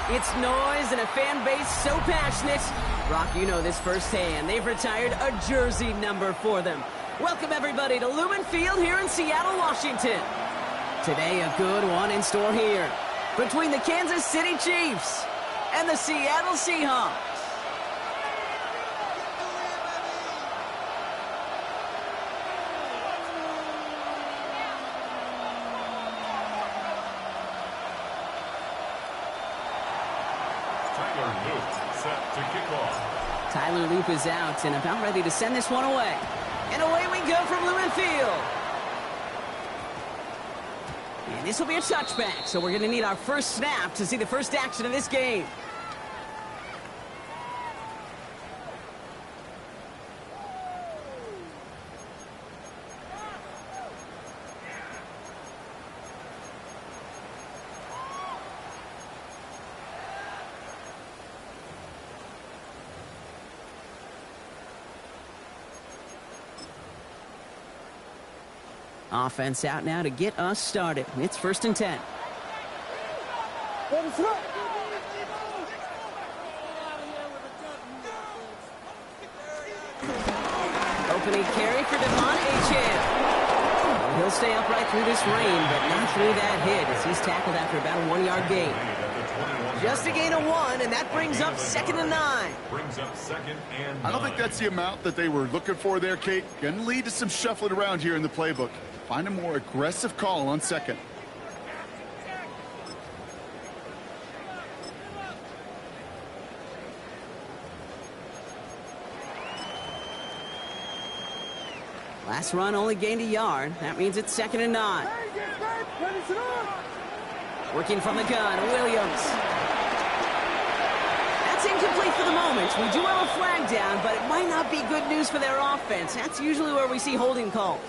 It's noise and a fan base so passionate. Brock, you know this firsthand. They've retired a jersey number for them. Welcome, everybody, to Lumen Field here in Seattle, Washington. Today, a good one in store here between the Kansas City Chiefs and the Seattle Seahawks. Tyler Loop is out and about ready to send this one away. And away we go from Lumen Field. And this will be a touchback, so we're going to need our first snap to see the first action of this game. Offense out now to get us started. It's 1st and 10. Opening carry for Devon Achane. He'll stay upright through this rain, but not through that hit as he's tackled after about a 1-yard gain. Just a gain of 1, and that brings up 2nd and 9. I don't think that's the amount that they were looking for there, Kate. Going to lead to some shuffling around here in the playbook. Find a more aggressive call on 2nd. Last run only gained a yard. That means it's 2nd and 9. Working from the gun, Williams. That's incomplete for the moment. We do have a flag down, but it might not be good news for their offense. That's usually where we see holding calls.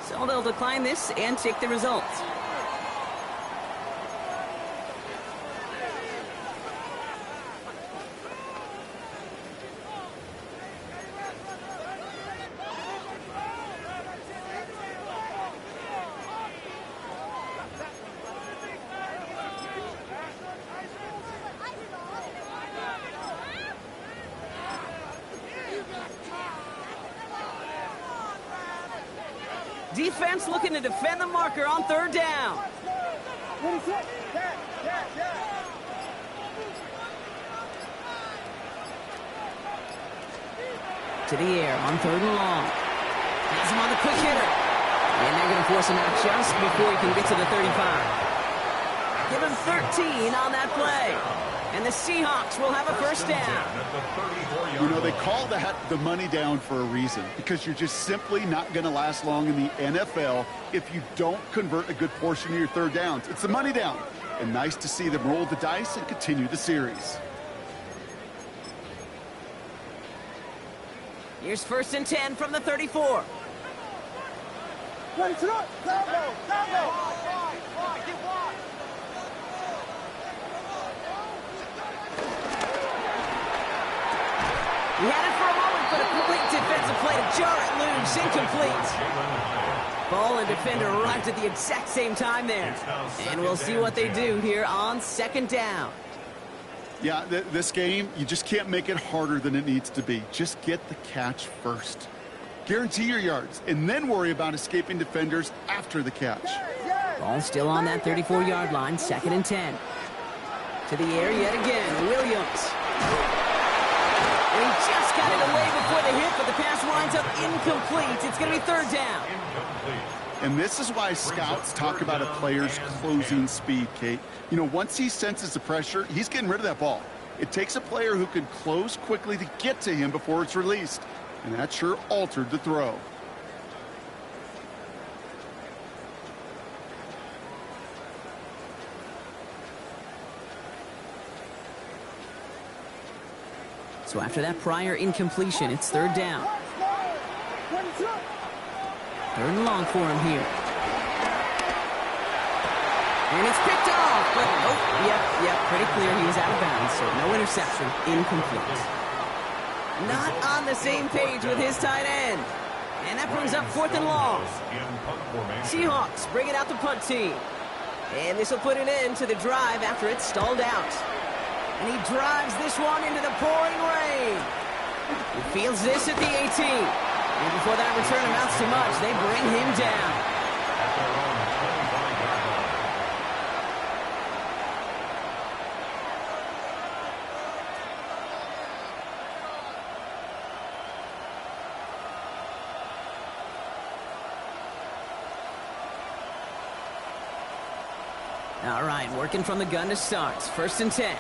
So they'll decline this and take the results. Defense looking to defend the marker on 3rd down. To the air on 3rd and long. Has him on the quick hitter. And they're going to force him out just before he can get to the 35. Give him 13 on that play. And the Seahawks will have a 1st down. You know, they call that the money down for a reason, because you're just simply not going to last long in the NFL if you don't convert a good portion of your 3rd downs. It's the money down. And nice to see them roll the dice and continue the series. Here's 1st and 10 from the 34. He had it for a moment, but a complete defensive play to jar it loose, incomplete. Ball and defender arrived at the exact same time there. And we'll see what they do here on 2nd down. Yeah, this game, you just can't make it harder than it needs to be. Just get the catch first. Guarantee your yards, and then worry about escaping defenders after the catch. Ball still on that 34-yard line, 2nd and 10. To the air yet again, Williams. And he just got it away before the hit, but the pass winds up incomplete. It's going to be 3rd down. And this is why scouts talk about a player's closing speed, Kate. You know, once he senses the pressure, he's getting rid of that ball. It takes a player who can close quickly to get to him before it's released. And that sure altered the throw. So after that prior incompletion, it's 3rd down. 3rd and long for him here. And it's picked off, but yep, pretty clear he was out of bounds, so no interception, incomplete. Not on the same page with his tight end. And that brings up 4th and long. Seahawks bring it out the punt team. And this will put an end to the drive after it's stalled out. And he drives this one into the pouring rain. He fields this at the 18. And before that return amounts to much, they bring him down. All right, working from the gun to start. 1st and 10.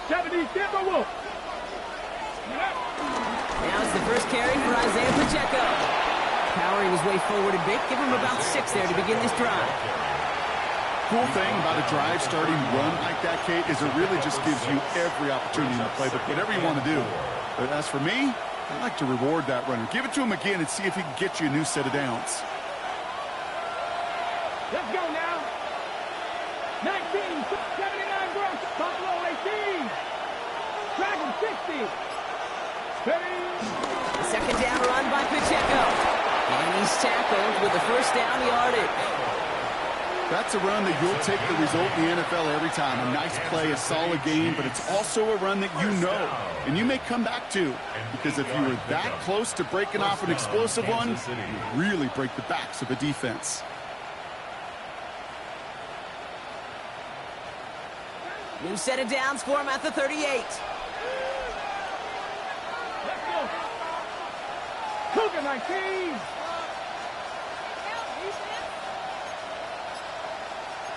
70, Timberwolves. Now it's the first carry for Isaiah Pacheco. Powering his way forward a bit. Give him about 6 there to begin this drive. Cool thing about a drive starting run like that, Kate, is it really just gives you every opportunity to play whatever you want to do. But as for me, I like to reward that runner. Give it to him again and see if he can get you a new set of downs. Let's go now. 19, 79 gross. Buffalo 18. Dragon 60. 30. Second down run by Pacheco. And he's tackled with the first down yardage. That's a run that you'll take the result in the NFL every time. A nice play, a solid game, but it's also a run that you know and you may come back to. Because if you were that close to breaking off an explosive one, you really break the backs of a defense. New set of downs for him at the 38. Let's go. Cougar 19.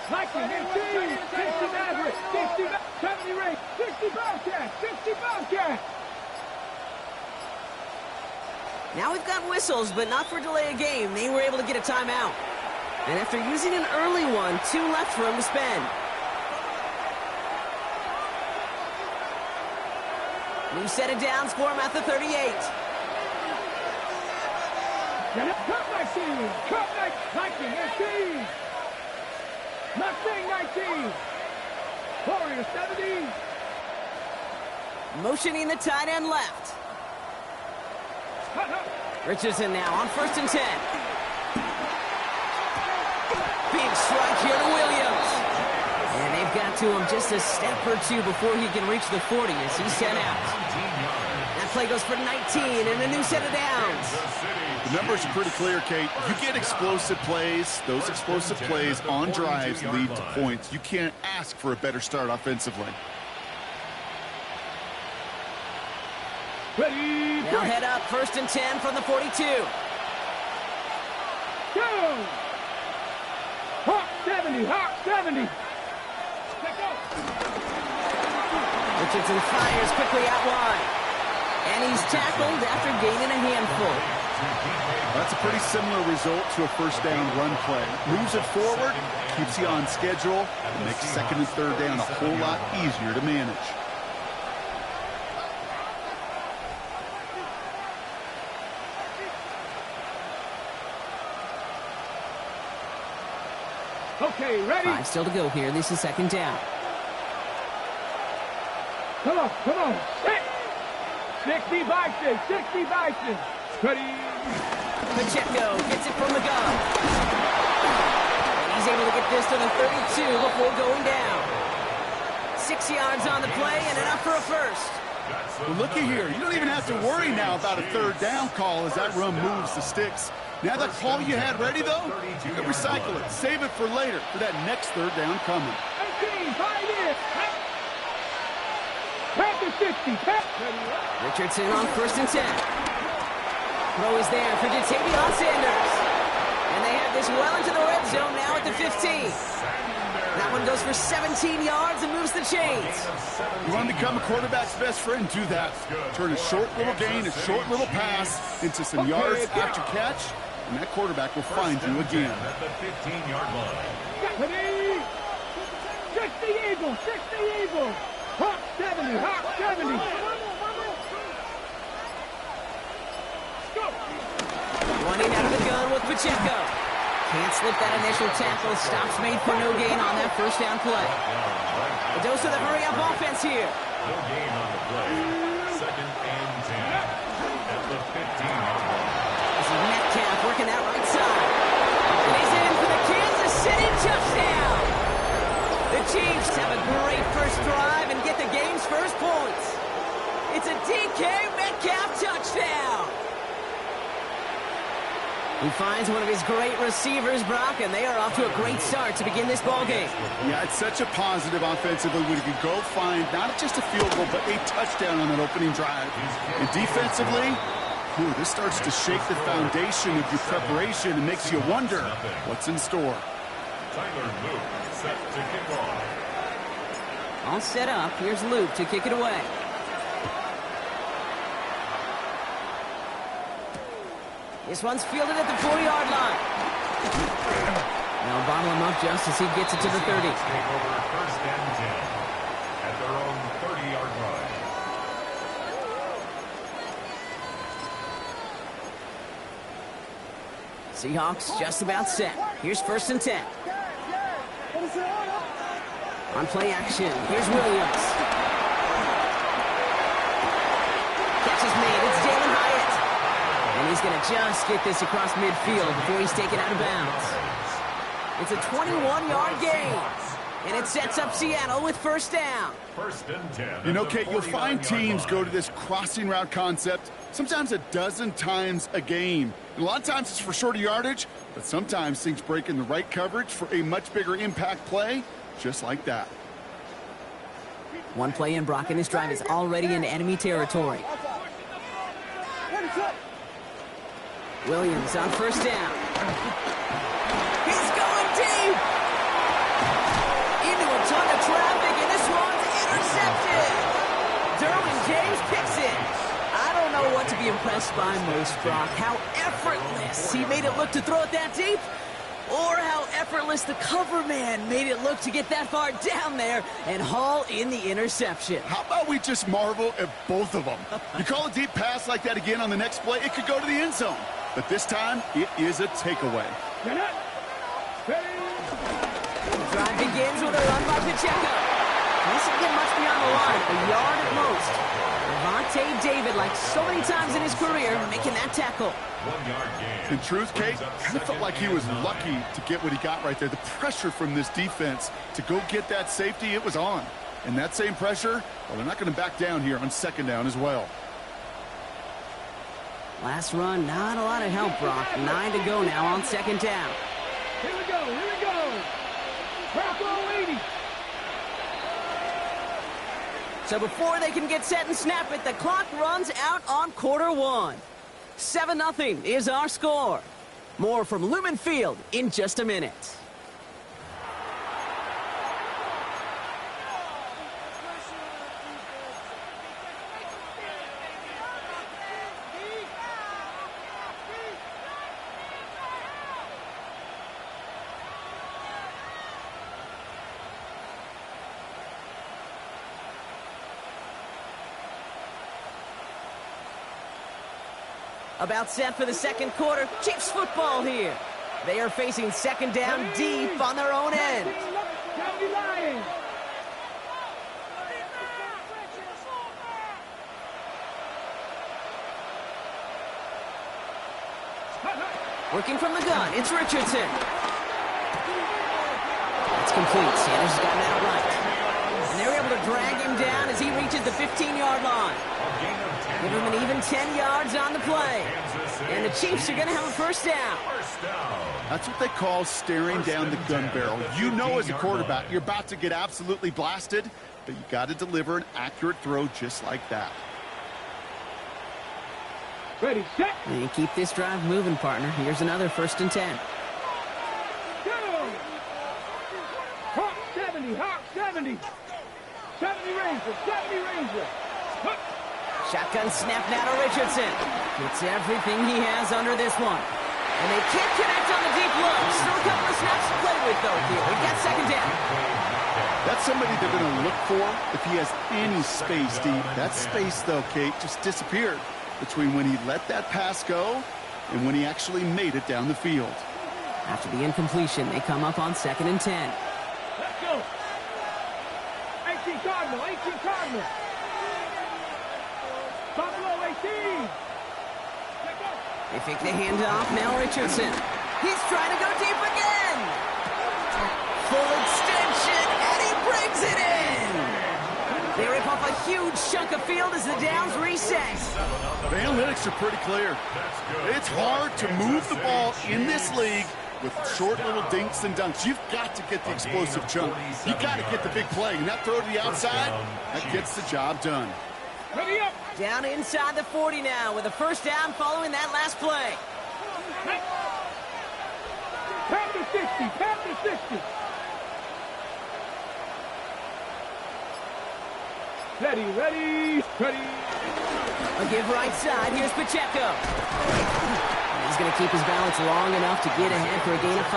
19, 60 Maverick, 60, 70 Ray, 60 Bobcat, 60 Bobcat. Now we've got whistles, but not for delay of game. They were able to get a timeout. And after using an early one, 2 left for him to spend. New set of downs for him at the 38. Cup 19, Cup 19, 19. Mustang 19. Warrior 70. Motioning the tight end left. Richardson now on 1st and 10. Big strike here to Williams. And they've got to him just a step or 2 before he can reach the 40 as he's sent out. That play goes for 19 and a new set of downs. The numbers are pretty clear, Kate. You get explosive plays. Those explosive plays on drives lead to points. You can't ask for a better start offensively. Ready. They'll head up 1st and 10 from the 42. Go. Hawk 70, Hawk 70. Let's go. Richardson fires quickly out wide. And he's tackled after gaining a handful. That's a pretty similar result to a first down run play. Moves it forward, keeps you on schedule, and makes 2nd and 3rd down a whole lot easier to manage. Okay, ready? 5 still to go here. This is 2nd down. Come on, come on. 60 Bison, 60 Bison. Ready. Pacheco gets it from the gun. And he's able to get this to the 32 before going down. 6 yards on the play and enough for a first. Well, looky here. You don't even have to worry now about a 3rd down call as that run moves the sticks. Now that call you had ready, though, you can recycle it. Save it for later for that next 3rd down coming. 18, pioneer. Panther 60. Richardson on 1st and 10. Throw is there for Jatavion Sanders. And they have this well into the red zone now at the 15. That one goes for 17 yards and moves the chains. You want to become a quarterback's best friend? Do that. Turn a short little gain, a short little pass into some yards after catch, and that quarterback will find you again. At the 15-yard line. 60 Eagles, 60 Eagles. Hawk 70, Hawk 70. Go. Running out of the gun with Pacheco. Can't slip that initial tackle. Stops made for no gain on that first down play. A dose of the hurry-up offense here. No gain on the play. 2nd and 10. Metcalf, touchdown! He finds one of his great receivers, Brock, and they are off to a great start to begin this ball game. Yeah, it's such a positive offensively when you can go find not just a field goal, but a touchdown on that opening drive. And defensively, this starts to shake the foundation of your preparation and makes you wonder what's in store. Tyler Luke set to kick off. All set up. Here's Luke to kick it away. This one's fielded at the 40-yard line. They'll bottle him up just as he gets it to the 30. Take over first and 10 at their own 30-yard line. Seahawks just about set. Here's first and 10. On play action, here's Williams. Catch is made. It's Jalen Hyatt. And he's going to just get this across midfield before he's taken out of bounds. It's a 21-yard gain. And it sets up Seattle with first down. First and 10. You know, Kate, you'll find teams go to this crossing route concept sometimes a dozen times a game. And a lot of times it's for shorter yardage, but sometimes things break in the right coverage for a much bigger impact play, just like that. One play in, Brock, and this drive is already in enemy territory. Williams on first down. He's going deep! Into a ton of traffic, and this one's intercepted! Derwin James picks it. I don't know what to be impressed by most, Brock. How effortless he made it look to throw it that deep, or how effortless the cover man made it look to get that far down there and haul in the interception. How about we just marvel at both of them? You call a deep pass like that again on the next play, it could go to the end zone. But this time, it is a takeaway. The drive begins with a run by Pacheco. This didn't get much beyond the line, a yard at most. Devontae David, like so many times in his career, making that tackle. 1 yard gain. In truth, Kate, kind of felt like he was lucky to get what he got right there. The pressure from this defense to go get that safety, it was on. And that same pressure, well, they're not going to back down here on second down as well. Last run, not a lot of help, Brock. 9 to go now on second down. Here we go, here we go. Bravo 80. So before they can get set and snap it, the clock runs out on quarter one. 7-0 is our score. More from Lumen Field in just a minute. About set for the second quarter. Chiefs football here. They are facing second down deep on their own end. Working from the gun, it's Richardson. It's complete. Sanders has gotten that right. And they're able to drag him down as he reaches the 15-yard line. Give him an even 10 yards on the play. And the Chiefs are going to have a first down. That's what they call staring down the gun barrel. You know as a quarterback, you're about to get absolutely blasted, but you got to deliver an accurate throw just like that. Ready, set. And keep this drive moving, partner. Here's another first and 10. Go! Hawk 70, Hawk 70. 70 Ranger, 70 Ranger. Hook. Shotgun snap now to Richardson. Gets everything he has under this one. And they can't connect on the deep look. Still a couple of snaps to play with, though, here. We got second down. That's somebody they're going to look for if he has any space deep. That space, though, Kate, just disappeared between when he let that pass go and when he actually made it down the field. After the incompletion, they come up on second and 10. Let's go. 18 Cardinal, 18 Cardinal. Buffalo 18. They fake the handoff. Now Richardson. He's trying to go deep again. Full extension, and he brings it in. They rip off a huge chunk of field as the downs reset. The analytics are pretty clear. It's hard to move the ball in this league with short little dinks and dunks. You've got to get the explosive chunk. You've got to get the big play. And that throw to the outside, that gets the job done. Ready up. Down inside the 40 now with a first down following that last play. Pound to 60. Pound to 60. Ready, ready, ready. A give right side. Here's Pacheco. He's going to keep his balance long enough to get ahead for a gain of 5.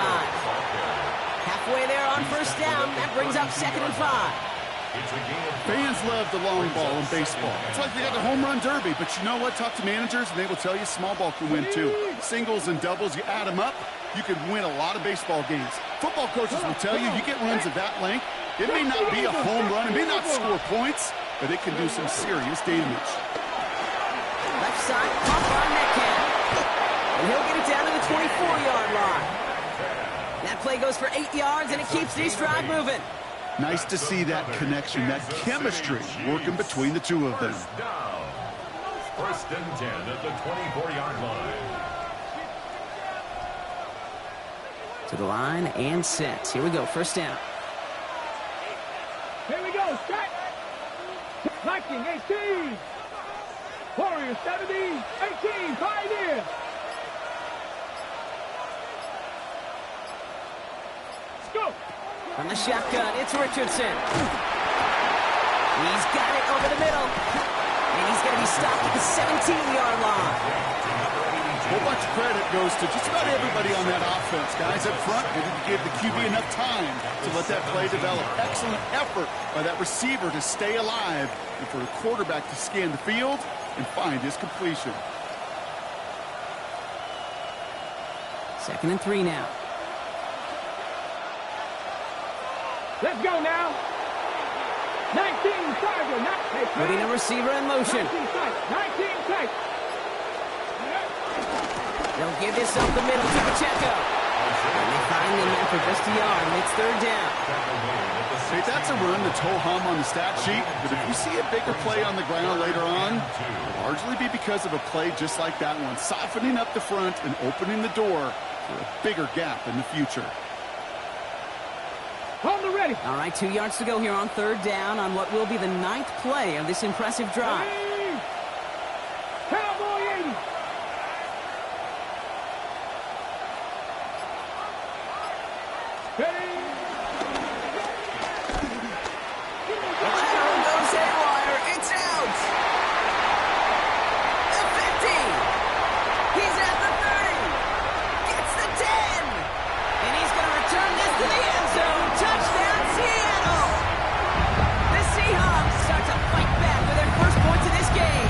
Halfway there on first down. That brings up 2nd and 5. Fans love the long ball in baseball. It's like they got the home run derby, but you know what? Talk to managers, and they will tell you small ball can win too. Singles and doubles, you add them up, you can win a lot of baseball games. Football coaches will tell you, you get runs of that length, it may not be a home run, it may not score points, but it can do some serious damage. Left side, pump on Metcalf. And he'll get it down to the 24-yard line. That play goes for 8 yards, and it keeps this drive moving. Nice to see that connection, that chemistry working between the two of them. First and 10 at the 24-yard line. To the line and set. Here we go, first down. Here we go, set. Viking 18. Warriors 70. 18. Pioneer. Let's go. From the shotgun, it's Richardson. He's got it over the middle. And he's going to be stopped at the 17-yard line. A whole bunch of credit goes to just about everybody on that offense. Guys up front, they didn't give the QB enough time to let that play develop. Excellent effort by that receiver to stay alive and for the quarterback to scan the field and find his completion. 2nd and 3 now. Let's go now. 19 Tiger. Putting a receiver in motion. 19 tight. They'll give this up the middle to Pacheco. And they find him after just a yard, and it's 3rd down. Hey, that's a run that's ho-hum on the stat sheet, but if you see a bigger play on the ground later on, it'll largely be because of a play just like that one, softening up the front and opening the door for a bigger gap in the future. On the ready. All right, 2 yards to go here on 3rd down on what will be the 9th play of this impressive drive. Ready. Cowboy 80. Ready. Lateral goes haywire. It's out. The 50. He's at the 30. Gets the 10. And he's going to return this to the end zone. Touchdown, Seattle. The Seahawks start to fight back for their first points of this game.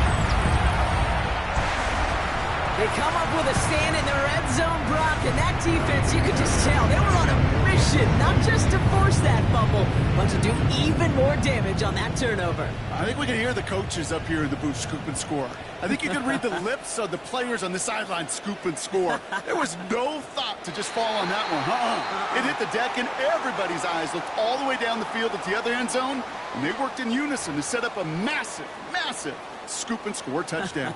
They come up with a stand in the red zone, Brock, and that defense, you could just tell, they were on a mission, not just to force that fumble, but to do even more damage on that turnover. I think we can hear the coaches up here in the booth scoop and score. I think you can read the lips of the players on the sideline scoop and score. There was no thought to just fall on that one. It hit the deck and everybody's eyes looked all the way down the field at the other end zone, and they worked in unison to set up a massive, massive scoop and score touchdown.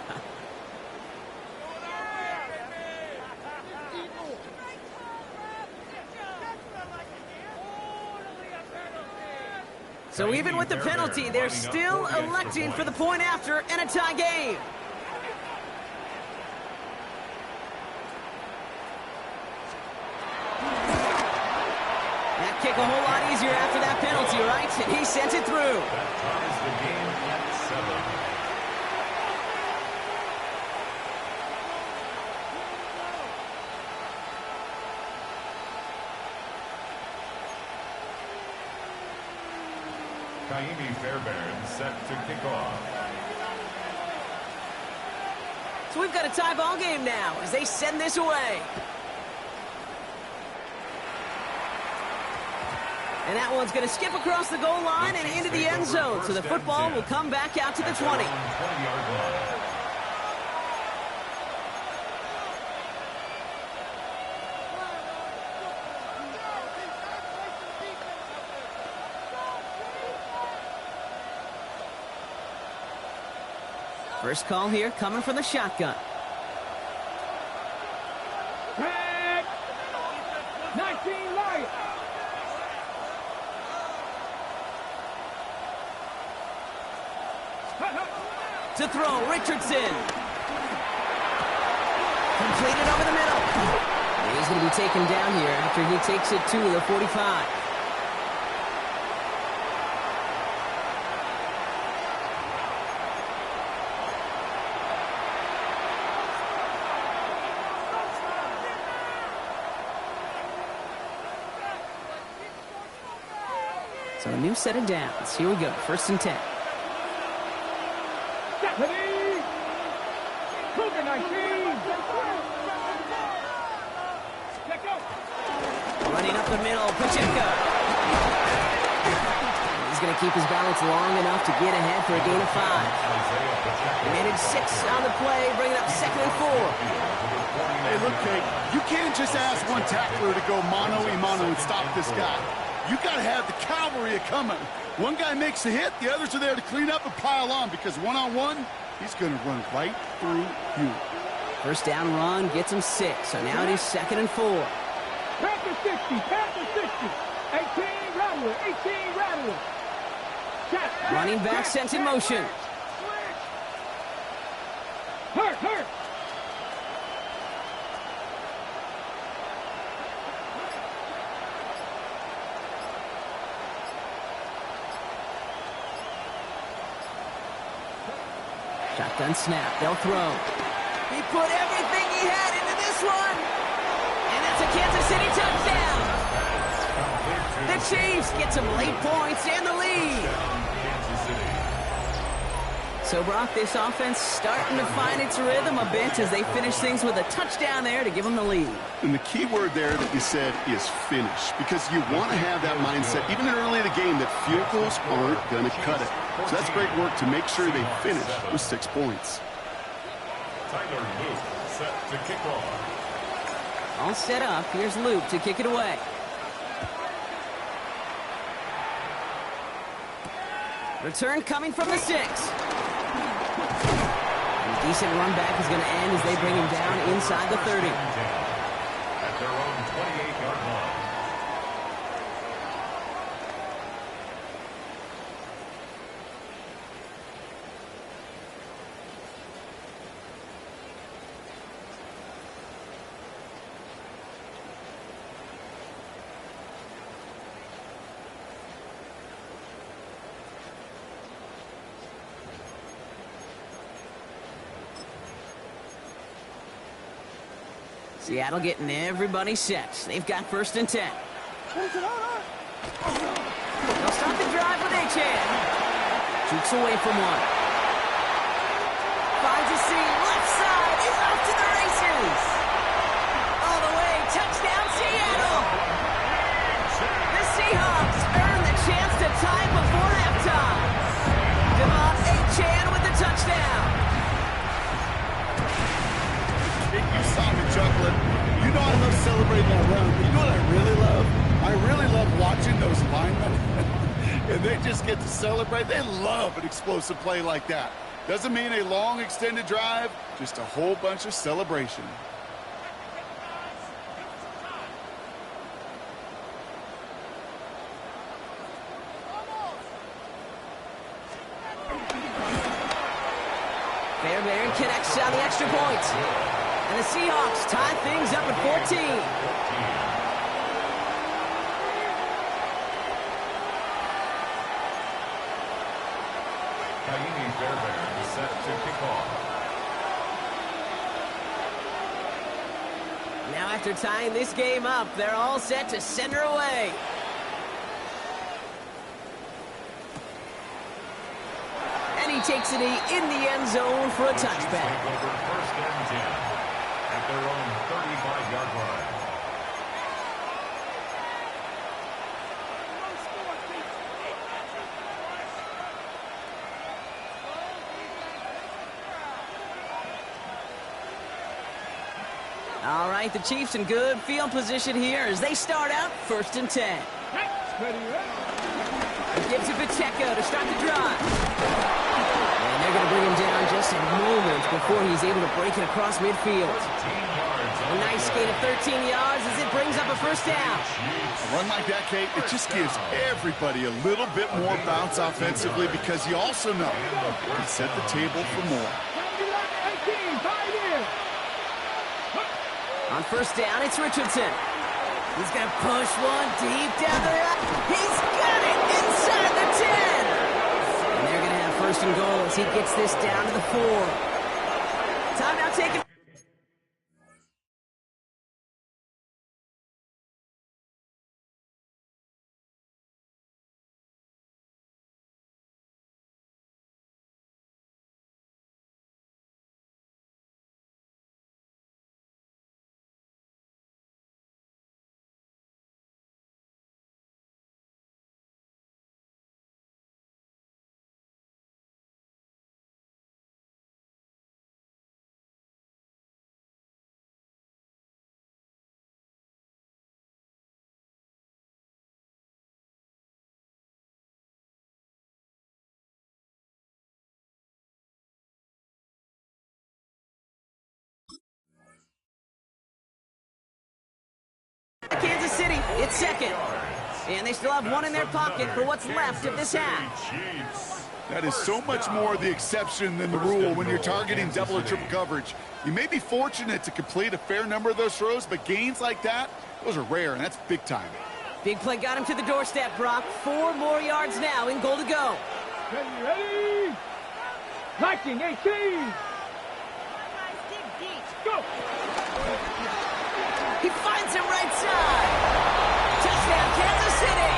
So even with the penalty, they're still electing for the point after and a tie game. That kick a whole lot easier after that penalty, right? And he sent it through. That ties the game at 7. Kaimi Fairbairn set to kick off. So we've got a tie ball game now as they send this away. And that one's going to skip across the goal line and into the end zone. So the football will come back out to the 20. 20-yard line. First call here coming from the shotgun. Tag. 19 Lions. To throw, Richardson. Completed over the middle. And he's going to be taken down here after he takes it to the 45. So a new set of downs. Here we go. 1st and 10. Stephanie. Cougar 19. Let go. Running up the middle, Pacheco. He's going to keep his balance long enough to get ahead for a gain of 5. He managed 6 on the play, bringing up 2nd and 4. Hey, look, Kate, you can't just ask one tackler to go mano-a-mano and stop this guy. You got to have the cavalry coming. One guy makes a hit, the others are there to clean up and pile on, because one-on-one, he's going to run right through you. First down run gets him 6, so now it is 2nd and 4. Panther 60, Panther 60. 18 Rattler, 18 Rattler. Running back sent in motion. Hurt, hurt. Shotgun snap. They'll throw. He put everything he had into this one. And that's a Kansas City touchdown. The Chiefs get some late points and the lead. So, Brock, this offense starting to find its rhythm a bit as they finish things with a touchdown there to give them the lead. And the key word there that you said is finish, because you want to have that mindset, even early in the game, that field goals aren't going to cut it. So that's great work to make sure they finish with 6 points. Tyler Luke set to kick off. All set up. Here's Luke to kick it away. Return coming from the 6. And a decent run back is going to end as they bring him down inside the 30. At their own 28-yard line. Seattle getting everybody set. They've got 1st and 10. They'll start the drive with Achan. Jukes away from one. Finds a seam. Left side. He's off to the races. All the way. Touchdown, Seattle. The Seahawks earn the chance to tie before halftime. Devon Achan with the touchdown. You saw me chuckling. You know I love celebrating that run, but you know what I really love? I really love watching those linemen. And they just get to celebrate. They love an explosive play like that. Doesn't mean a long extended drive, just a whole bunch of celebration. Fairbairn connects on the extra point. And the Seahawks tie things up at 14. Fairbairn is set to kick off. Now after tying this game up, they're all set to send her away. And he takes it in the end zone for a touchback. First and 10 at their own 35-yard line. All right, the Chiefs in good field position here as they start out 1st and 10. He gives it Pacheco to start the drive. And They're going to bring him down just a moment before he's able to break it across midfield. A nice gain of 13 yards as it brings up a first down. A run like that, Kate, it just gives everybody a little bit more bounce offensively because you also know he set the table for more. On first down, it's Richardson. He's going to push one deep down the right. He's got it inside the 10. And they're going to have first and goal as he gets this down to the 4. Timeout taken. Kansas City, it's second. And they still have one in their pocket for what's left of this half. That is so much more the exception than the rule when you're targeting double or triple coverage. You may be fortunate to complete a fair number of those throws, but gains like that, those are rare, and that's big time. Big play got him to the doorstep, Brock. 4 more yards now in goal to go. Ready? Liking 18. Go. He finds him right side. Touchdown, Kansas City.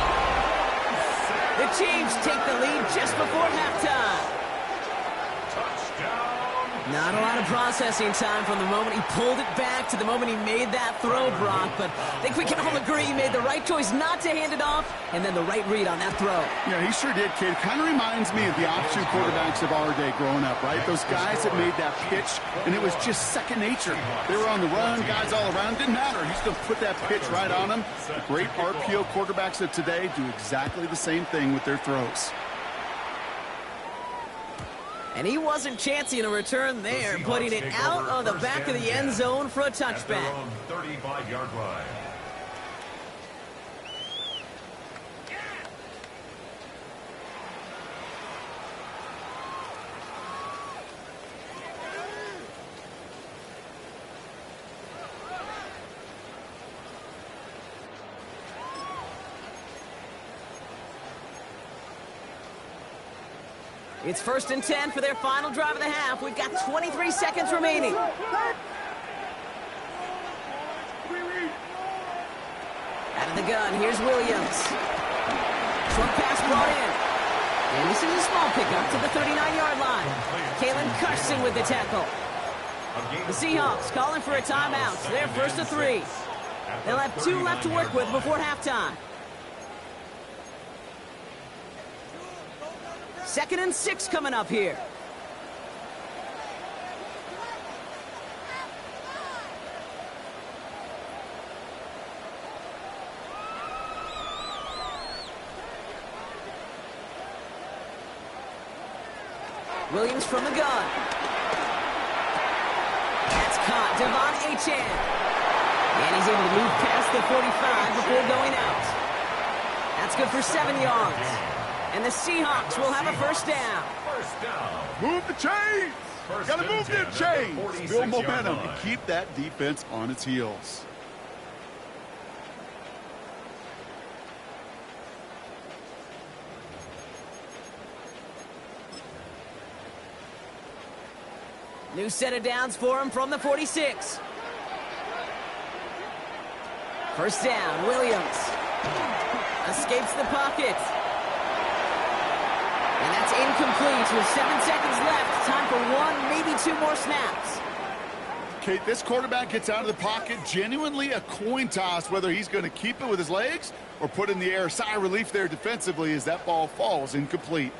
The Chiefs take the lead just before halftime. Not a lot of processing time from the moment he pulled it back to the moment he made that throw, Brock. But I think we can all agree he made the right choice not to hand it off, and then the right read on that throw. Yeah, he sure did, kid. Kind of reminds me of the option quarterbacks of our day growing up, right? Those guys that made that pitch, and it was just second nature. They were on the run, guys all around. Didn't matter. He's going to put that pitch right on them. The great RPO quarterbacks of today do exactly the same thing with their throws. And he wasn't chancing a return there, putting it out on the back of the end zone for a touchback. 35-yard line. It's 1st and 10 for their final drive of the half. We've got 23 seconds remaining. Out of the gun, here's Williams. Short pass brought in. And this is a small pickup to the 39-yard line. Kalen Carson with the tackle. The Seahawks calling for a timeout. They're 1st and 3. They'll have 2 left to work with before halftime. 2nd and 6 coming up here. Williams from the gun. That's caught. Devon Achane. And he's able to move past the 45 before going out. That's good for 7 yards. And the Seahawks will have a first down. Move the chains! Got to move them chains! Build momentum and keep that defense on its heels. New set of downs for him from the 46. First down, Williams. Escapes the pocket. And that's incomplete with 7 seconds left. Time for 1, maybe 2 more snaps. Kate, this quarterback gets out of the pocket, genuinely a coin toss, whether he's going to keep it with his legs or put in the air. Sigh of relief there defensively as that ball falls incomplete.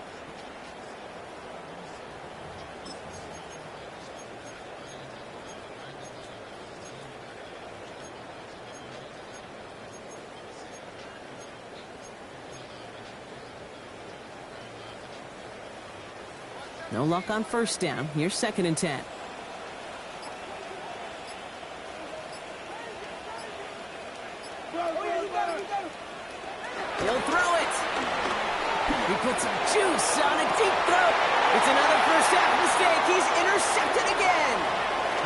No luck on first down. Here's 2nd and 10. He'll throw it. He puts some juice on a deep throw. It's another first half mistake. He's intercepted again.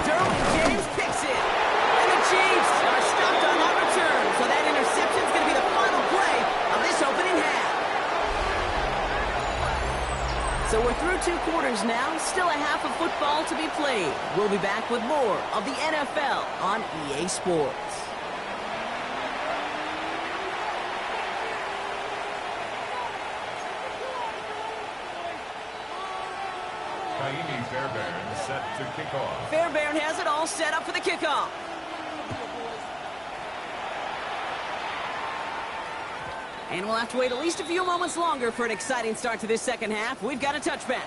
Derwin James picks it. And the Chiefs are stopped on that return. So that interception is going to be the final play of this opening half. So we're through 2 quarters now. Still a half of football to be played. We'll be back with more of the NFL on EA Sports. Fairbairn set to kick off. Fairbairn has it all set up for the kickoff. And we'll have to wait at least a few moments longer for an exciting start to this second half. We've got a touchback.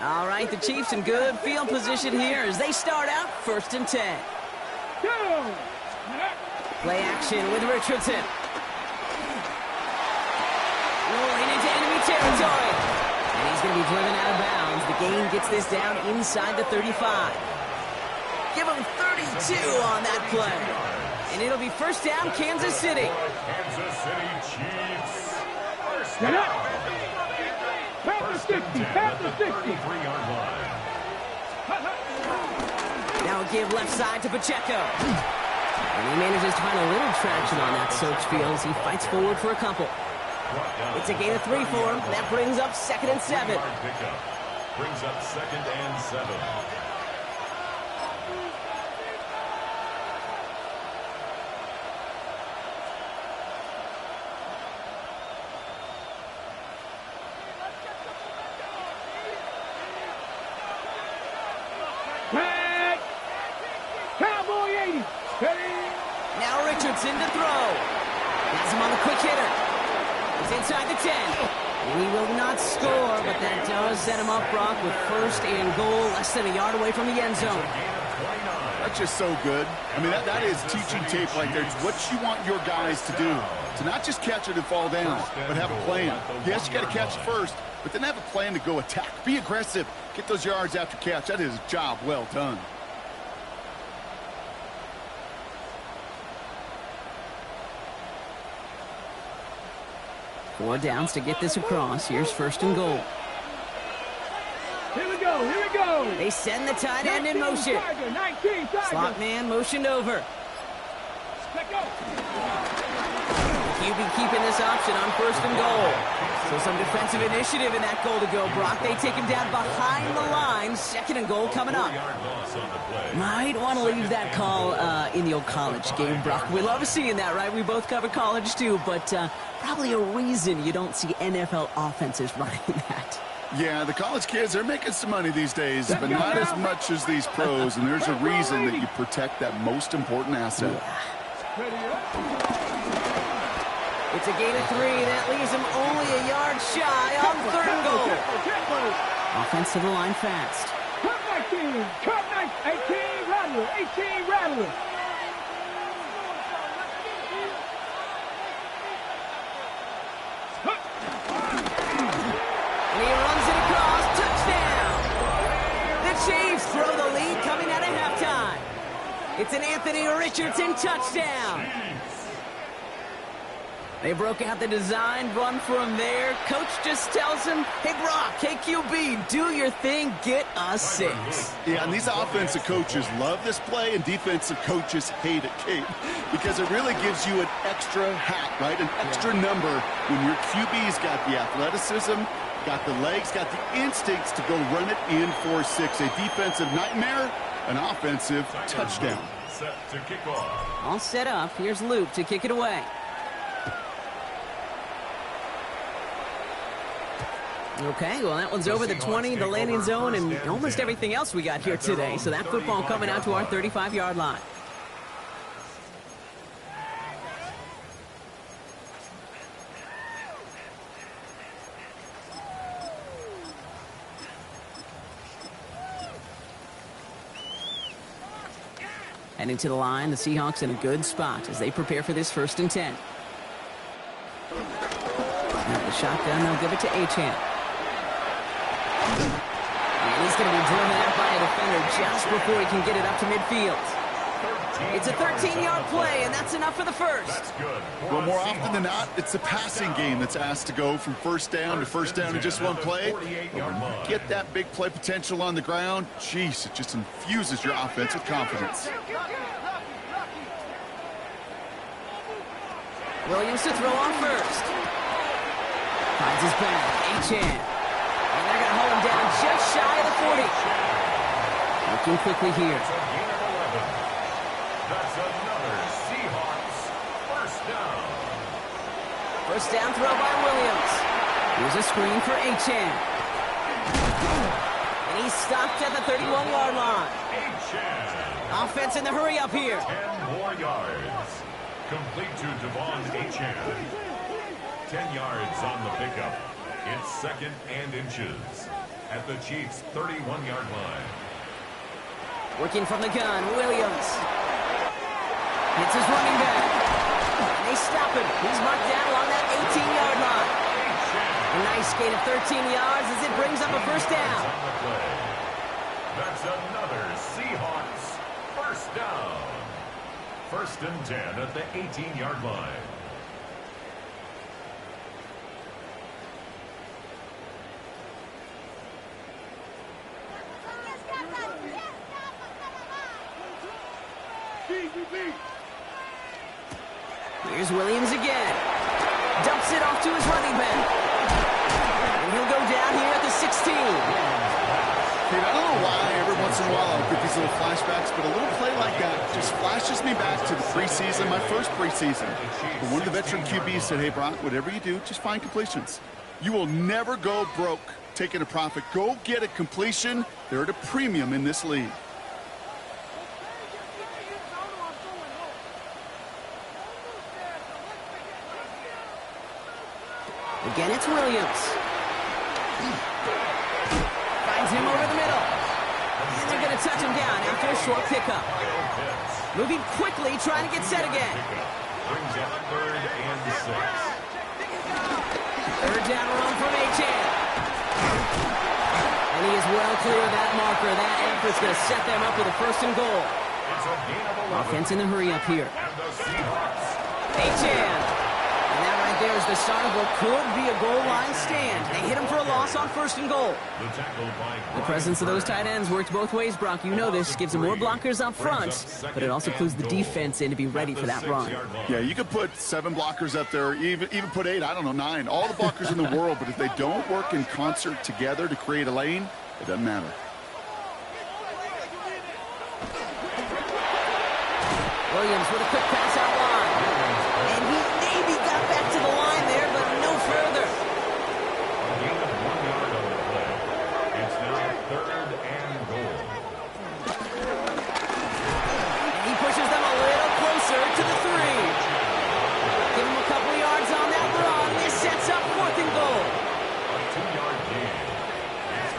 All right, the Chiefs in good field position here as they start out 1st and 10. Play action with Richardson. Rolling into enemy territory. And he's going to be driven out of bounds. The gain gets this down inside the 35. Give him 32 on that play. And it'll be 1st down, Kansas City. Kansas City Chiefs. First down. Pat the 60, pat the 60. 33-yard line. Now a give left side to Pacheco. And he manages to find a little traction on that search field as he fights forward for a couple. It's a gain of 3 for him. That brings up 2nd and 7. Brings up 2nd and 7. Now Richardson to throw. Has him on the quick hitter. He's inside the 10. And he will not score, but that does set him up, Brock, with 1st and goal, less than a yard away from the end zone. That's just so good. I mean, that is teaching tape right there. It's what you want your guys to do. To not just catch it and fall down, but have a plan. Yes, you got to catch it first, but then have a plan to go attack. Be aggressive. Get those yards after catch. That is a job well done. Four downs to get this across. Here's 1st and goal. Here we go, here we go. They send the tight end in motion. 19, Slot man motioned over. Let go. QB keeping this option on 1st and goal. So some defensive initiative in that goal to go, Brock. They take him down behind the line. 2nd and goal coming up. Might want to leave that call in the old college game, Brock. We love seeing that, right? We both cover college too, but probably a reason you don't see NFL offenses running that. Yeah, the college kids, they're making some money these days, but not as much as these pros, and there's a reason that you protect that most important asset. It's a gain of 3. That leaves him only a yard shy on 3rd and goal. Offense to the line fast. Cut 19, cut 19, 18, rattler, 18, rattler. And he runs it across. Touchdown. The Chiefs throw the lead coming out of halftime. It's an Anthony Richardson touchdown. They broke out the design run for him there. Coach just tells him, hey, Brock, hey, QB, do your thing, get a 6. Yeah, and these offensive coaches love this play, and defensive coaches hate it, Kate, because it really gives you an extra hat, right? An extra number when your QB's got the athleticism, got the legs, got the instincts to go run it in for 6. A defensive nightmare, an offensive touchdown. Set to kick off. All set up. Here's Luke to kick it away. Okay, well, that one's over the 20, the landing zone, and almost everything else we got here today. So that football coming out to our 35-yard line. Heading to the line, the Seahawks in a good spot as they prepare for this 1st and 10. Now the shotgun, they'll give it to Achane. And he's going to be driven out by a defender just before he can get it up to midfield. It's a 13-yard play, and that's enough for the first. Well, more often than not, it's the passing game that's asked to go from first down to first down in just one play. But when you get that big play potential on the ground, geez, it just infuses your offense with confidence. Williams to throw on first. Finds his back, Achane. And they're going to hold him down just shy of the 40. Looking quickly here. That's another Seahawks first down. First down throw by Williams. Here's a screen for Achane. And he's stopped at the 31-yard line. Achane. Offense in the hurry up here. 10 more yards. Complete to Devon Achane. 10 yards on the pickup. It's 2nd and inches at the Chiefs' 31-yard line. Working from the gun, Williams. It's his running back. And they stop him. He's marked down along that 18-yard line. A nice gain of 13 yards as it brings up a first down. That's another Seahawks first down. 1st and 10 at the 18-yard line. Here's Williams again. Dumps it off to his running back. And he'll go down here at the 16. Kate, I don't know why every once in a while I'll get these little flashbacks, but a little play like that just flashes me back to the preseason, my first preseason. But one of the veteran QBs said, hey, Brock, whatever you do, just find completions. You will never go broke taking a profit. Go get a completion. They're at a premium in this league. Again, it's Williams. Finds him over the middle. And they're going to touch him down after a short pickup. Moving quickly, trying to get set again. Brings up 3rd and 6. 3rd down run from Achane. And he is well clear of that marker. That effort's going to set them up with a 1st and goal. It's a gain of 11. Offense in the hurry up here. And the Seahawks. Achane. And that right there is the start of what could be a goal line stand. They hit him for a loss on 1st and goal. The presence of those tight ends works both ways, Brock. You know this. Gives them more blockers up front, but it also clues the defense in to be ready for that run. Yeah, you could put 7 blockers up there, even put 8, I don't know, 9. All the blockers in the world, but if they don't work in concert together to create a lane, it doesn't matter. Williams with a quick pass out wide. And he maybe got back to the line there, but no further. A gain of 1 yard on the play. It's now 3rd and goal. And he pushes them a little closer to the 3. Give him a couple of yards on that run. This sets up 4th and goal. A 2-yard gain.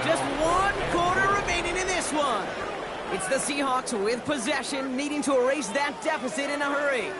Just 1 quarter remaining in this one. It's the Seahawks with possession, needing to erase that deficit in a hurry.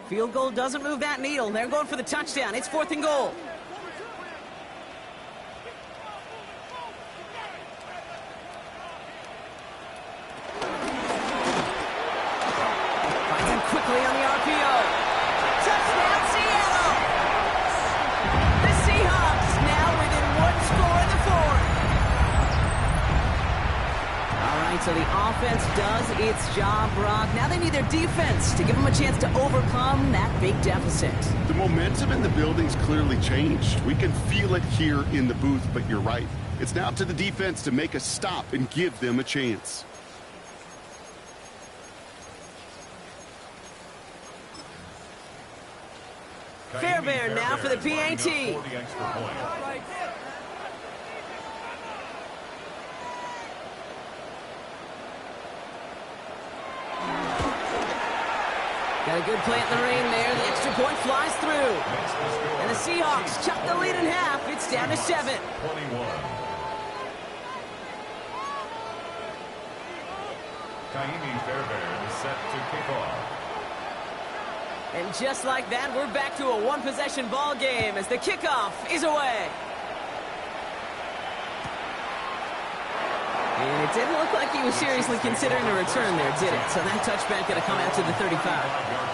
Field goal doesn't move that needle. They're going for the touchdown. It's 4th and goal. Finds him quickly on the RPO. Touchdown, Seattle! The Seahawks now within 1 score in the 4th. All right, so the offense does its job, Brock. Now they need their defense to give them a chance to overcome that big deficit. The momentum in the building's clearly changed. We can feel it here in the booth, but you're right. It's now up to the defense to make a stop and give them a chance. Fairbairn now for the PAT. For the extra point. Got a good plant in the rain there. The extra point flies through. And the Seahawks chop the lead in half. It's down to 7. 21. Fairbairn set to kick off. And just like that, we're back to a one-possession ball game as the kickoff is away. And it didn't look like he was seriously considering a return there, did it? So that touchback going to come out to the 35.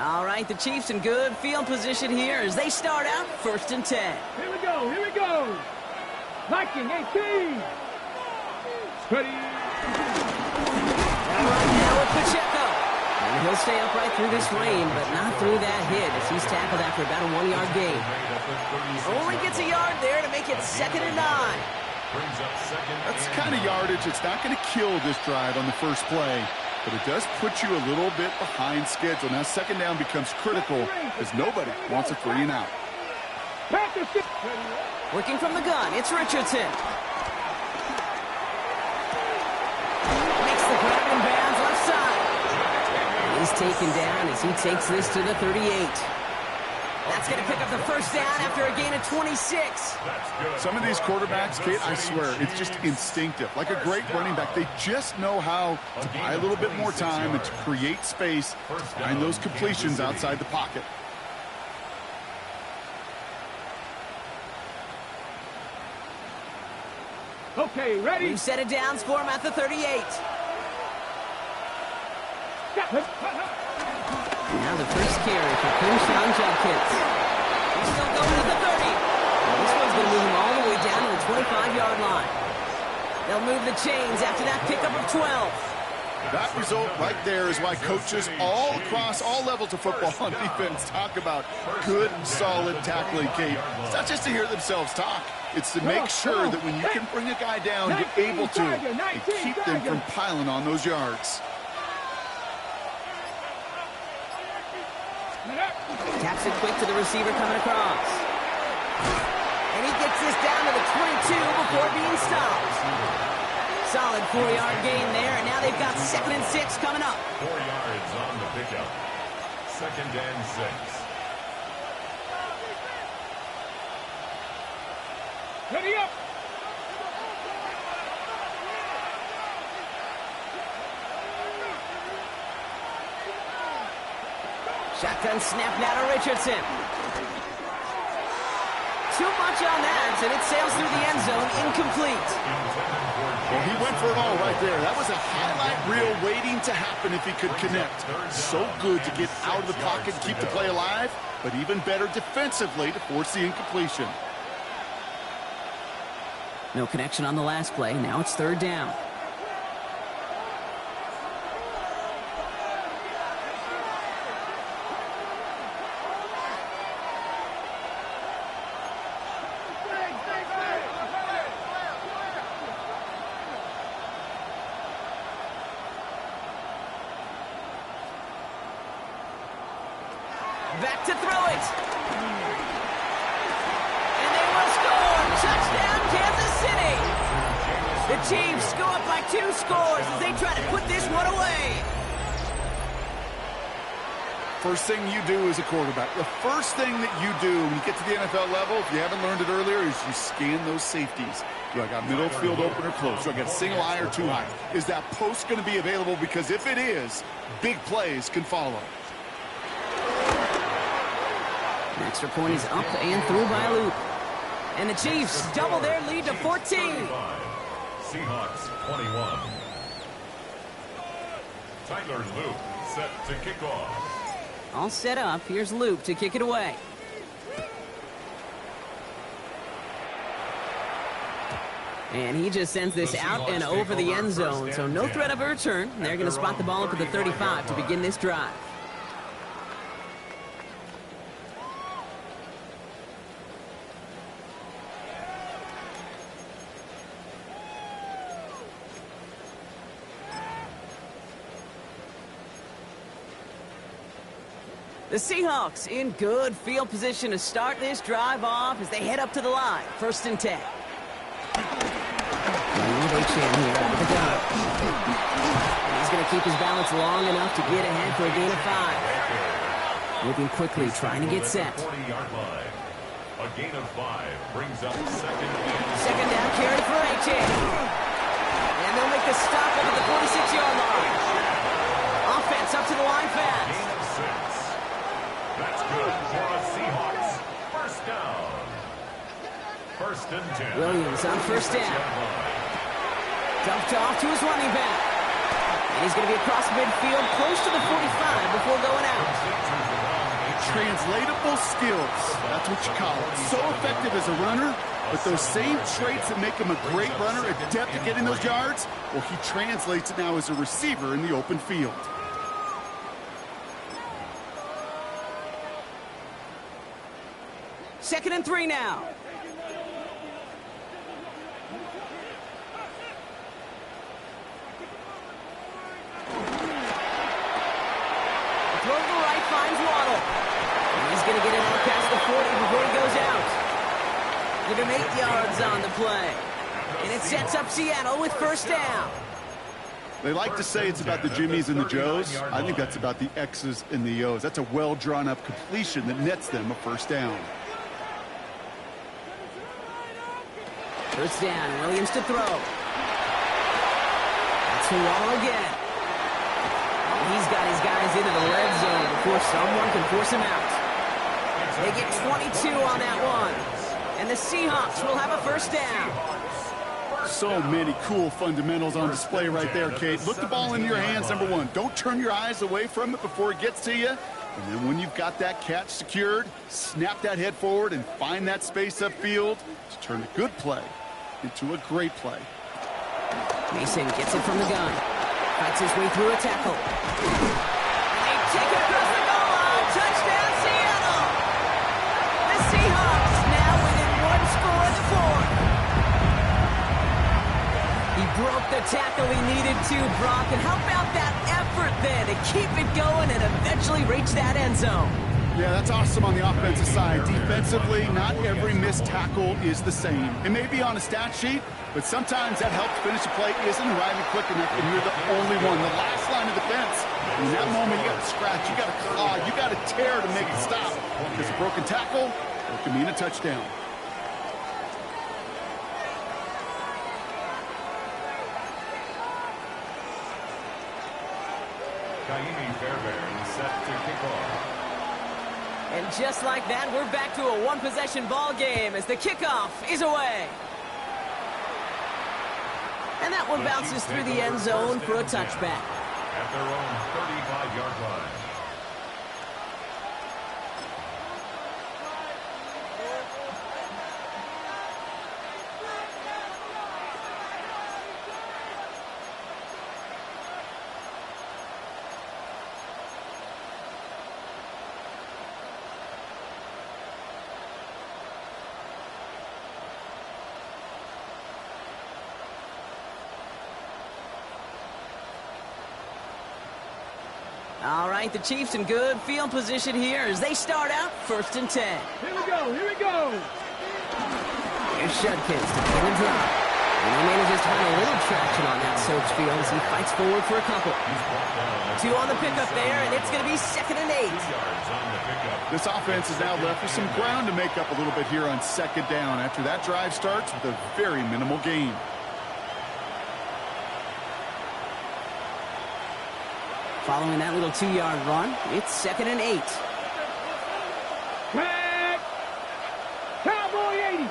All right, the Chiefs in good field position here as they start out 1st and 10. Here we go, here we go. Viking 18. Ready. All right, now with Pacheco. And he'll stay upright through this rain, but not through that hit as he's tackled after about a 1-yard gain. Only gets a yard there to make it 2nd and 9. That's the kind of yardage it's not going to kill this drive on the first play, but it does put you a little bit behind schedule. Now 2nd down becomes critical as nobody wants a 3 and out. Working from the gun, it's Richardson. Makes the grab in bounds left side. He's taken down as he takes this to the 38. That's going to pick up the 1st down after a gain of 26. Some of these quarterbacks, Kate, I swear, it's just instinctive. Like a great running back, they just know how to buy a little bit more time and to create space, find those completions outside the pocket. Okay, ready? We've set it down for him at the 38. Now the first carry for Kershawn Judkins. He's still going to the 30. This one's going to move him all the way down to the 25-yard line. They'll move the chains after that pickup of 12. That result right there is why coaches all across all levels of football on defense talk about good, solid tackling, Kate. It's not just to hear themselves talk. It's to make sure that when you can bring a guy down, you're able to and keep them from piling on those yards. Taps it quick to the receiver coming across. And he gets this down to the 22 before being stopped. Solid 4-yard gain there, and now they've got 2nd and 6 coming up. 4 yards on the pickup. 2nd and 6. Ready up. Shotgun snap now to Richardson. Too much on that, and it sails through the end zone, incomplete. Well, he went for it all right there. That was a highlight reel waiting to happen if he could connect. So good to get out of the pocket, keep the play alive, but even better defensively to force the incompletion. No connection on the last play. Now it's 3rd down. Back to throw it. And they will score. Touchdown, Kansas City. The Chiefs go up by 2 scores as they try to put this one away. First thing you do as a quarterback, the first thing that you do when you get to the NFL level, if you haven't learned it earlier, is you scan those safeties. Do I got middle field open or close? Do I got a single eye or 2 high? Is that post going to be available? Because if it is, big plays can follow. An extra point is up and through by a loop. And the Chiefs double their lead to 14. Seahawks 21. Tyler Luke set to kick off. All set up. Here's Luke to kick it away. And he just sends this out and over the end zone, so no threat of a return. They're going to spot the ball up at the 35 to begin this drive. The Seahawks in good field position to start this drive off as they head up to the line. 1st and 10. Here out of the gun. And he's going to keep his balance long enough to get ahead for a gain of 5. Moving quickly, trying to get set. 40-yard line. A gain of 5 brings up second down carry for A.J. And they'll make the stop over the 46-yard line. Offense up to the line fast. Gain of 6. That's good for a Seahawks. 1st down. 1st and 10. Williams on 1st down. Dumped off to his running back. And he's going to be across midfield, close to the 45 before going out. Translatable skills. That's what you call it. So effective as a runner, but those same traits that make him a great runner, adept at getting those yards, well, he translates it now as a receiver in the open field. Second and 3 now. Throw to the right, finds Waddle. And he's going to get it out past the 40 before he goes out. Give him 8 yards on the play. And it sets up Seattle with 1st down. They like to say it's about the Jimmies and the Joes. I think that's about the X's and the O's. That's a well-drawn-up completion that nets them a 1st down. 1st down, Williams to throw. That's to Waddle again. He's got his guys into the red zone before someone can force him out. They get 22 on that one. And the Seahawks will have a 1st down. So many cool fundamentals on display right there, Kate. Look the ball into your hands, number 1. Don't turn your eyes away from it before it gets to you. And then when you've got that catch secured, snap that head forward and find that space upfield to turn a good play into a great play. Mason gets it from the gun. Fights his way through a tackle. They take it across the goal line. Touchdown, Seattle! The Seahawks now within 1 score in the 4th. He broke the tackle he needed to, Brock. And how about that effort then to keep it going and eventually reach that end zone? Yeah, that's awesome on the offensive side. Defensively, not every missed tackle is the same. It may be on a stat sheet, but sometimes that help to finish a play isn't arriving quick enough, and you're the only one, the last line of defense. In that moment, you got to scratch, you got to claw, you got to tear to make it stop. Because a broken tackle, it can mean a touchdown. Fairbairn set to kick off. And just like that, we're back to a one-possession ball game as the kickoff is away. And that one bounces through the end zone for a touchback. At their own 35-yard line. All right, the Chiefs in good field position here as they start out 1st and 10. Here we go, here we go. Here's Shudkins to begin the drive. And he manages to find a little traction on that Soaps field as he fights forward for a couple. 2 on the pickup there, and it's going to be 2nd and 8. This offense is now left with some ground to make up a little bit here on 2nd down after that drive starts with a very minimal gain. Following that little 2-yard run, it's 2nd and 8. Back. Cowboy 80.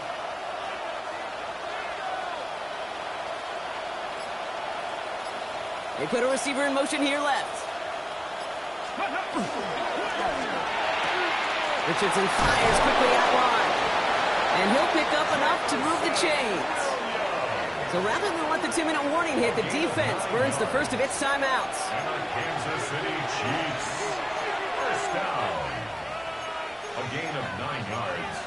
They put a receiver in motion here left. Richardson fires quickly out wide. And he'll pick up enough to move the chains. So rather than let the 2-minute warning hit, the defense burns the first of its timeouts. And the Kansas City Chiefs. First down. A gain of 9 yards.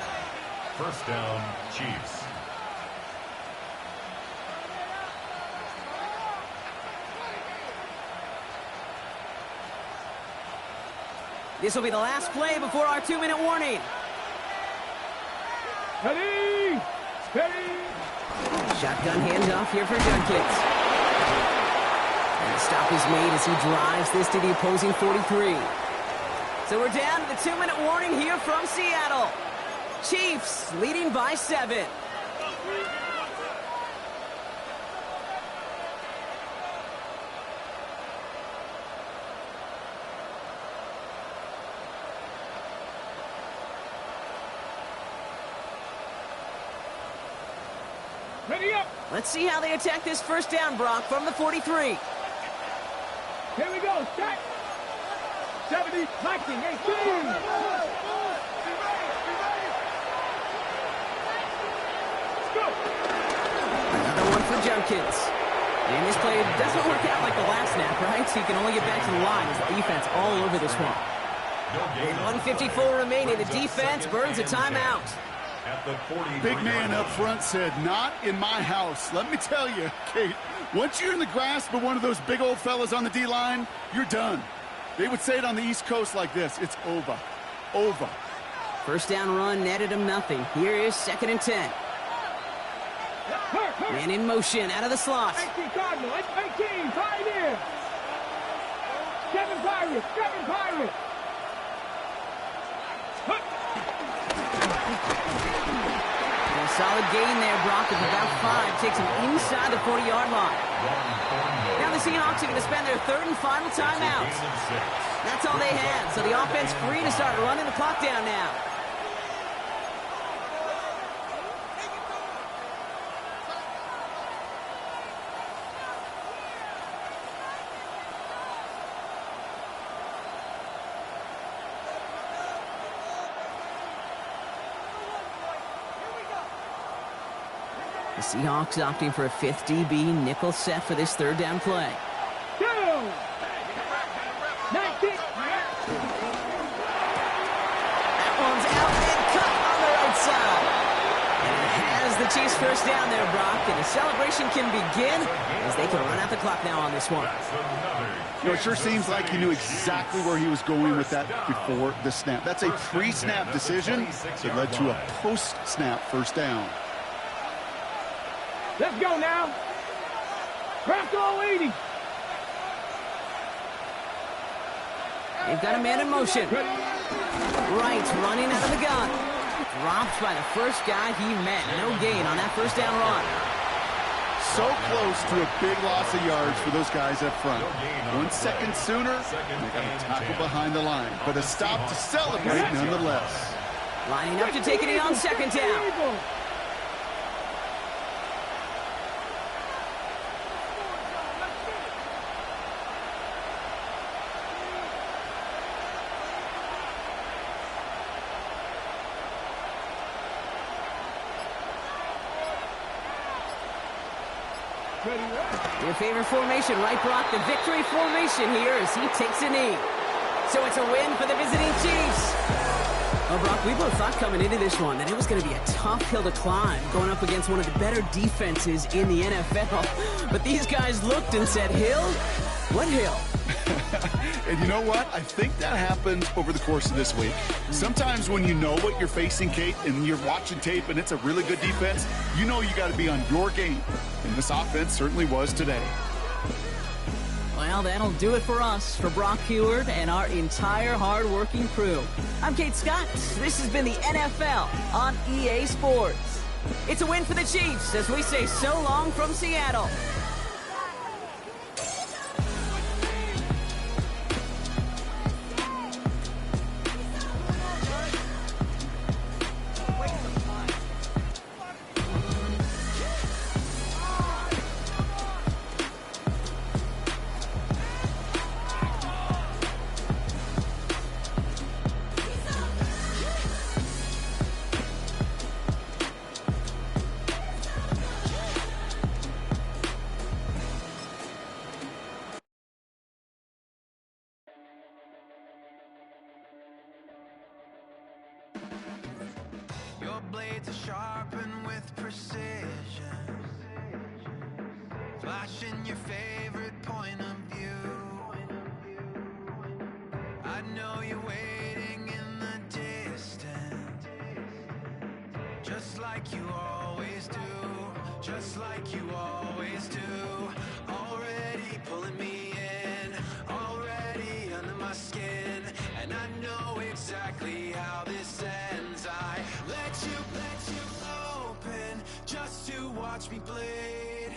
First down, Chiefs. This will be the last play before our 2-minute warning. Ready! Steady! Shotgun handoff here for Junkins. And the stop is made as he drives this to the opposing 43. So we're down to the 2-minute warning here from Seattle. Chiefs leading by 7. Ready up! Let's see how they attack this first down, Brock, from the 43. Here we go, set! 70, flexing, 18! Another one for Junkins. And this play doesn't work out like the last snap, right? So you can only get back to the line as the defense all over this one. With 1:54 remaining, the defense burns a timeout. At the 43 Big man up front said, not in my house. Let me tell you, Kate, once you're in the grasp of one of those big old fellas on the D-line, you're done. They would say it on the East Coast like this, it's over. Over. First down run netted him nothing. Here is 2nd and 10. Man in motion out of the slot. 18 Cardinal, 18, Pioneer! 7 Pirates, 7 Pirates! A solid gain there, Brock, of about 5. Takes him inside the 40-yard line. Now the Seahawks are going to spend their 3rd and final timeout. That's all they had, so the offense free to start running the clock down now. The Seahawks opting for a 5th DB nickel set for this 3rd down play. 2! 19! That one's out and cut on the right side. And it has the Chiefs first down there, Brock, and the celebration can begin as they can run out the clock now on this one. You know, it sure seems like he knew exactly where he was going with that before the snap. That's a pre-snap decision that led to a post-snap first down. Let's go now. Craft all 80. They've got a man in motion. Wright's running out of the gun. Dropped by the first guy he met. No gain on that first down run. So close to a big loss of yards for those guys up front. 1 second sooner, they got a tackle behind the line. But a stop to celebrate nonetheless. Lining up to take it in on 2nd down. Your favorite formation, right, Brock? The victory formation here as he takes a knee. So it's a win for the visiting Chiefs. Well, Brock, we both thought coming into this one that it was going to be a tough hill to climb, going up against one of the better defenses in the NFL. But these guys looked and said, Hill? What hill? And you know what? I think that happened over the course of this week. Sometimes when you know what you're facing, Kate, and you're watching tape and it's a really good defense, you know you got to be on your game. And this offense certainly was today. Well, that'll do it for us, for Brock Heward and our entire hard-working crew. I'm Kate Scott. This has been the NFL on EA Sports. It's a win for the Chiefs as we say so long from Seattle. blades are sharpened with precision, flashing your favorite point of view. I know you're waiting in the distance, just like you always do, just like you always do. Already pulling me in, already under my skin, and I know exactly how this ends. I let you open just to watch me bleed.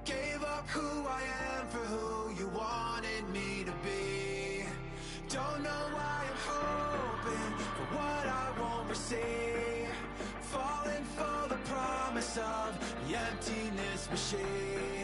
Gave up who I am for who you wanted me to be. Don't know why I'm hoping for what I won't receive, falling for the promise of the emptiness machine.